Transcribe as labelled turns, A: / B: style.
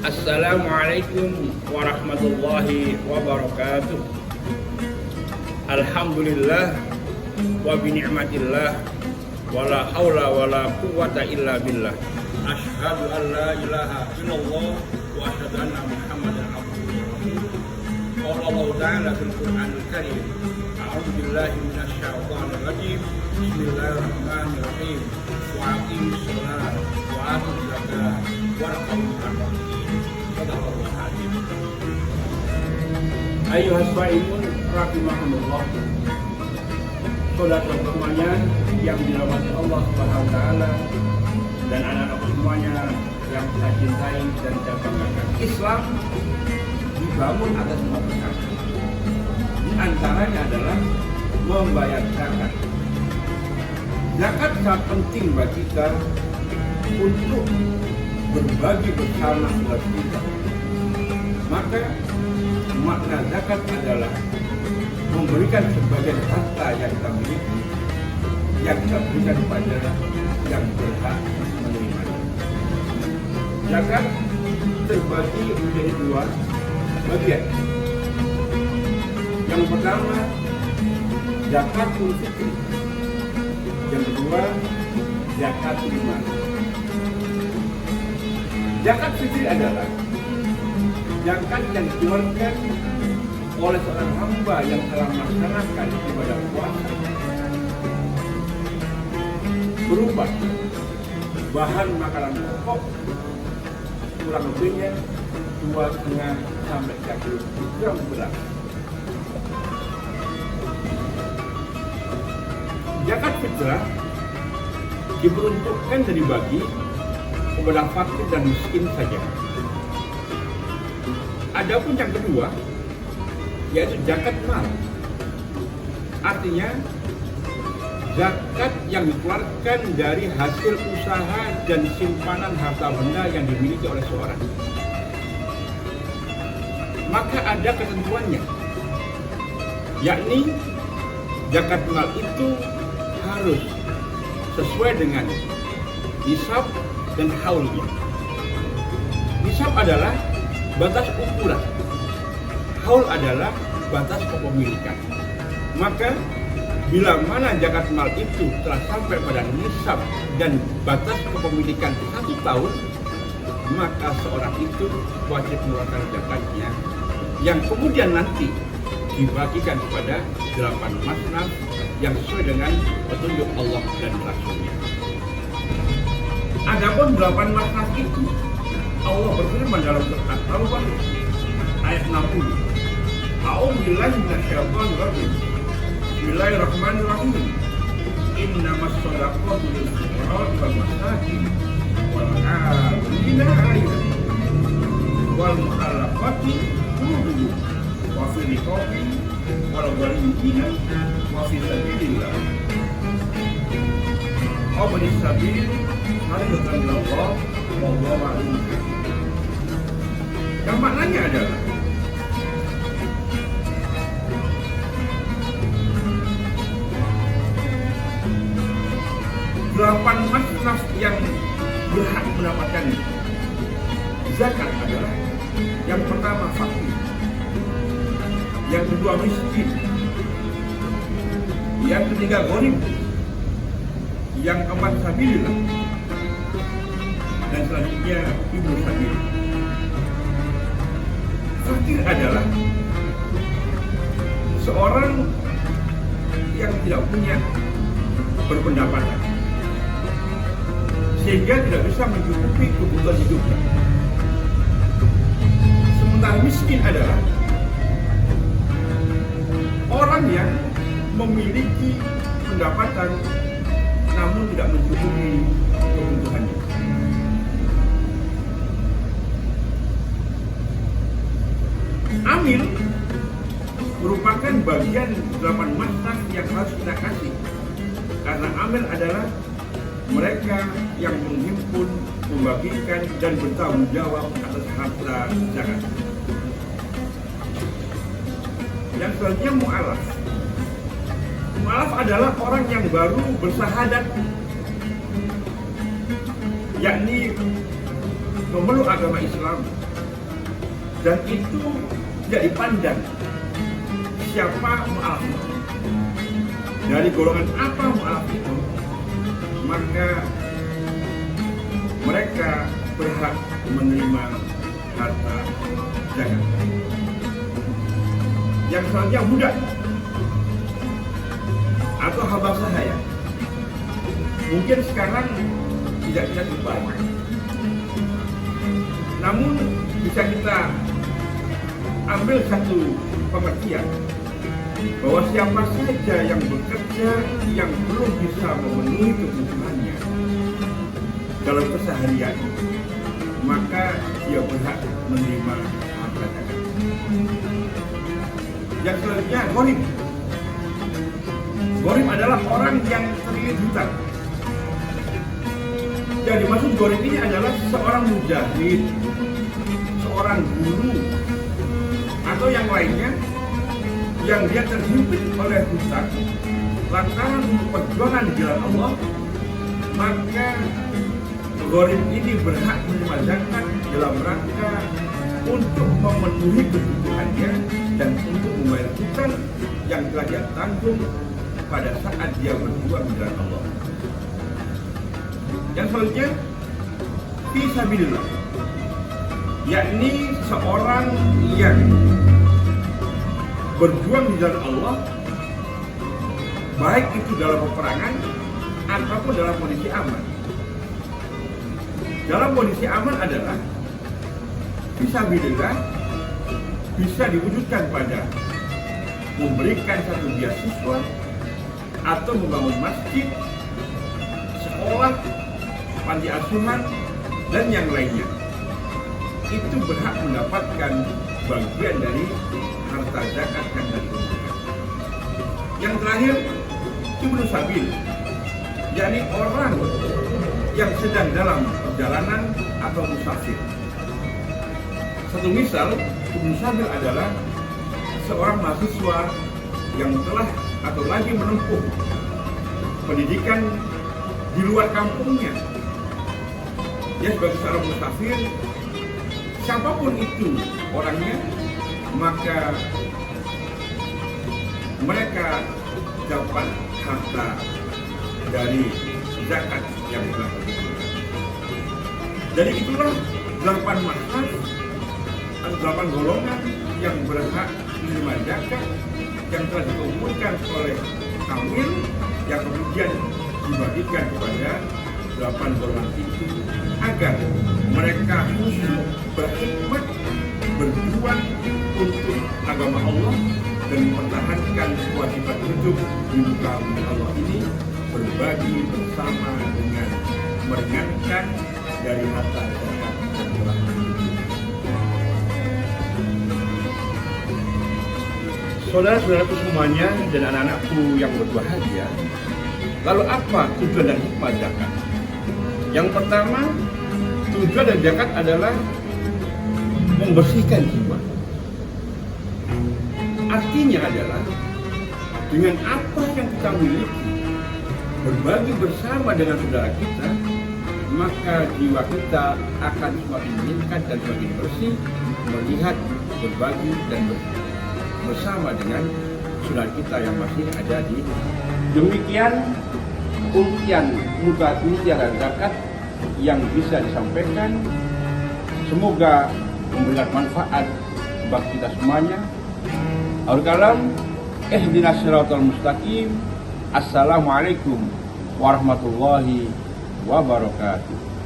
A: Assalamualaikum warahmatullahi wabarakatuh. Alhamdulillah wa binikmatillah wala haula wala quwwata illa billah. Asyhadu an la ilaha illallah wa asyhadu anna Muhammadan abduhu wa rasuluh. Qala Allah ta'ala fil Qur'anil Karim. A'udzu billahi minasy syaithanir rajim. Bismillahirrahmanirrahim. Wa aqimus shalah wa atuz zakah warqabu al-muttaqin. Shadaqallahu al-azim. Ayyuhas shaimun rahimakumullah. Saudara semuanya yang dirahmati Allah Subhanahu wa taala dan anak-anak semuanya yang saya cintai dan saya banggakan. Islam dibangun atas 4 perkara. Di antaranya adalah membayar zakat. Zakat sangat penting bagi kita untuk berbagi bersama buat kita. Maka makna zakat adalah memberikan sebagian harta yang kita miliki, yang kita berikan kepada yang berhak menerima. Zakat terbagi menjadi 2 bagian. Yang pertama, zakatul fitri. Yang kedua, zakatul mal. Zakat fitri adalah zakat yang dikeluarkan oleh seorang hamba yang telah melaksanakan ibadah puasa berupa bahan makanan pokok kurang lebihnya 2,5 sampai 3 kg beras. Zakat fitrah diperuntukkan dan dibagi kepada fakir dan miskin saja. Adapun yang kedua, yaitu zakat mal. Artinya zakat yang dikeluarkan dari hasil usaha dan simpanan harta benda yang dimiliki oleh seorang. Maka ada ketentuannya, yakni zakat mal itu harus sesuai dengan nisab dan haulnya. Nisab adalah batas ukuran, haul adalah batas kepemilikan. Maka bila mana zakat mal itu telah sampai pada nisab dan batas kepemilikan 1 tahun, maka seorang itu wajib mengeluarkan zakatnya, yang kemudian nanti dibagikan kepada 8 masnaf yang sesuai dengan petunjuk Allah dan Rasulnya. Adapun 8 masnaf itu Allah berfirman dalam surat At-Taubah ayat 60. A'udzu billahi minasyaitonir rajim. Bismillahirrahmanirrahim. Innamas shadaqatu lil fuqara'i wal masakin wal 'amilina 'alaiha wal mu'allafati qulubuhum wa fil riqabi wal gharimina wa fi sabilillah. Qablis sabil harizatan minallah wallahu a'lam. Yang maknanya adalah delapan masnaf yang berhak mendapatkan zakat adalah yang pertama fakir, yang kedua miskin, yang ketiga gharib, yang keempat sabilillah, dan selanjutnya ibnu sabil. Fakir adalah seorang yang tidak punya berpendapatan sehingga tidak bisa mencukupi kebutuhan hidupnya. Sementara miskin adalah orang yang memiliki pendapatan namun tidak mencukupi kebutuhannya. Amil merupakan bagian 8 masnaf yang harus kita kasih, karena amil adalah mereka yang menghimpun, membagikan, dan bertanggung jawab atas harta zakat. Yang selanjutnya mu'alaf. Mu'alaf adalah orang yang baru bersahadat, yakni memeluk agama Islam dan itu tidak dipandang siapa mu'alaf. Dari golongan apa mu'alaf itu, maka mereka berhak menerima harta zakat. Yang selanjutnya budak atau hamba sahaya. Mungkin sekarang tidak kita jumpai, namun bisa kita ambil satu pengertian bahwa siapa saja yang bekerja yang belum bisa memenuhi kebutuhannya dalam keseharian, maka dia berhak menerima harta zakat. Yang selanjutnya gharim. Gharim adalah orang yang terlilit hutang. Yang dimaksud gharim ini adalah seorang mujahid, seorang guru, atau yang lainnya yang dia terhimpit oleh hutang lantaran perjuangan di jalan Allah, maka gharim ini berhak menerima zakat dalam rangka untuk memenuhi kebutuhannya dan untuk membayar hutang yang telah dia tanggung pada saat dia berjuang di jalan Allah. Yang selanjutnya fi sabilillah, yakni seorang yang berjuang di jalan Allah, baik itu dalam peperangan ataupun dalam kondisi aman. Dalam kondisi aman adalah fisabilillah bisa diwujudkan pada memberikan satu beasiswa atau membangun masjid, sekolah, panti asuhan, dan yang lainnya. Itu berhak mendapatkan bagian dari harta zakat yang diberikan. Yang terakhir, ibnu sabil, yakni orang yang sedang dalam perjalanan atau musafir. Satu misal, ibnu sabil adalah seorang mahasiswa yang telah atau lagi menempuh pendidikan di luar kampungnya. Dia sebagai seorang musafir, siapapun itu orangnya, maka mereka dapat harta dari zakat yang telah diberikan. Dari itulah 8 mazhab atau 8 golongan yang berhak menerima zakat yang telah dikumpulkan oleh amil, yang kemudian dibagikan kepada 8 golongan itu agar mereka khusyuk, berkhidmat, berjuang untuk agama Allah dan mempertahankan kewajiban hidup di muka bumi Allah ini, berbagi bersama dengan meringankan dari harta zakat yang telah diberikan. Saudara-saudaraku semuanya dan anak-anakku yang berbahagia, lalu apa tujuan dan hikmah zakat? Yang pertama, tujuan dan zakat adalah membersihkan jiwa. Artinya adalah dengan apa yang kita miliki, berbagi bersama dengan saudara kita, maka jiwa kita akan semakin meningkat dan semakin bersih melihat, berbagi dan bersama dengan saudara kita yang masih ada di. Demikian untian muka dan zakat yang bisa disampaikan. Semoga memberikan manfaat bagi kita semuanya. Al-Kalam, ihdinas siratal mustaqim. Assalamualaikum warahmatullahi wabarakatuh.